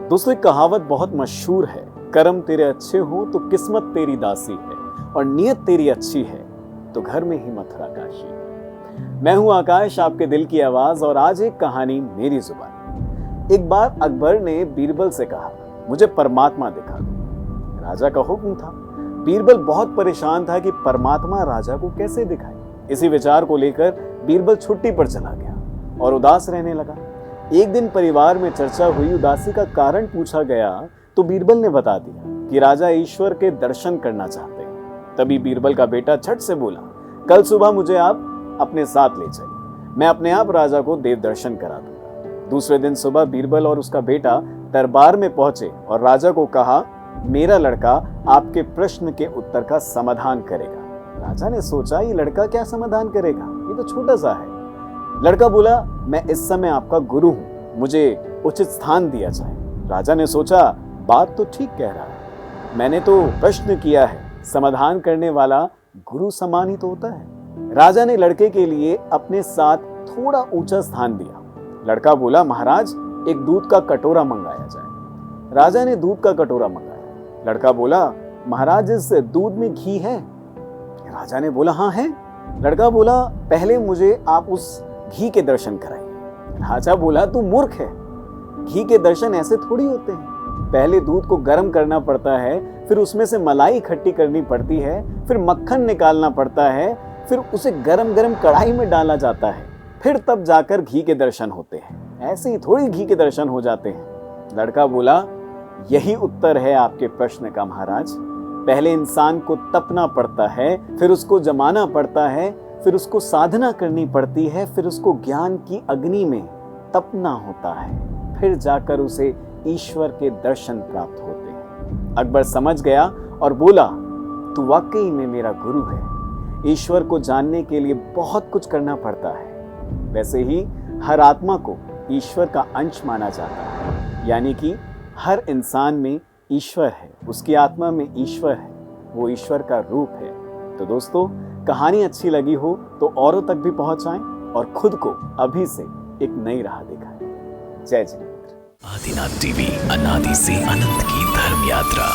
दोस्तों एक कहावत बहुत मशहूर है, कर्म तेरे अच्छे हो तो किस्मत तेरी दासी है, और नीयत तेरी अच्छी है तो घर में ही मथुरा काशी। मैं हूं आकाश, आपके दिल की आवाज, और आज एक कहानी मेरी जुबान। एक बार अकबर ने बीरबल से कहा, मुझे परमात्मा दिखा दो। राजा का हुक्म था। बीरबल बहुत परेशान था कि परमात्मा राजा को कैसे दिखाए। इसी विचार को लेकर बीरबल छुट्टी पर चला गया और उदास रहने लगा। एक दिन परिवार में चर्चा हुई, उदासी का कारण पूछा गया तो बीरबल ने बता दिया कि राजा ईश्वर के दर्शन करना चाहते हैं। तभी बीरबल का बेटा झट से बोला, कल सुबह मुझे आप अपने साथ ले चलिए, मैं अपने आप राजा को देव दर्शन करा दूंगा। दूसरे दिन सुबह बीरबल और उसका बेटा दरबार में पहुंचे और राजा को कहा, मेरा लड़का आपके प्रश्न के उत्तर का समाधान करेगा। राजा ने सोचा, ये लड़का क्या समाधान करेगा, ये तो छोटा सा है। लड़का बोला, मैं इस समय आपका गुरु हूं, मुझे उचित स्थान दिया जाए। राजा ने सोचा, बात तो ठीक कह रहा है, मैंने तो प्रश्न किया है, समाधान करने वाला गुरु समान ही तो होता है। राजा ने लड़के के लिए अपने साथ थोड़ा ऊंचा स्थान दिया। लड़का बोला, महाराज एक दूध का कटोरा मंगाया जाए। राजा ने दूध का कटोरा मंगाया। लड़का बोला, महाराज इस दूध में घी है? राजा ने बोला, हाँ है। लड़का बोला, पहले मुझे आप उस घी के दर्शन कराइए। राजा बोला, तू मूर्ख है, घी के दर्शन ऐसे थोड़ी होते हैं। पहले दूध को गर्म करना पड़ता है, फिर उसमें से मलाई इकट्ठी करनी पड़ती है, फिर मक्खन निकालना पड़ता है, फिर उसे गरम गरम कढ़ाई में डाला जाता है, फिर तब जाकर घी के दर्शन होते हैं। ऐसे ही थोड़ी घी के दर्शन हो जाते हैं। लड़का बोला, यही उत्तर है आपके प्रश्न का महाराज। पहले इंसान को तपना पड़ता है, फिर उसको जमाना पड़ता है, फिर उसको साधना करनी पड़ती है, फिर उसको ज्ञान की अग्नि में तपना होता है, फिर जाकर उसे ईश्वर के दर्शन प्राप्त होते हैं। अकबर समझ गया और बोला, तू वाकई में मेरा गुरु है। ईश्वर को जानने के लिए बहुत कुछ करना पड़ता है। वैसे ही हर आत्मा को ईश्वर का अंश माना जाता है, यानी कि हर इंसान में ईश्वर है, उसकी आत्मा में ईश्वर है, वो ईश्वर का रूप है। तो दोस्तों, कहानी अच्छी लगी हो तो औरों तक भी पहुंचाएं और खुद को अभी से एक नई राह दिखाएं। जय जिनेंद्र। आदिनाथ टीवी, अनादि से अनंत की धर्म यात्रा।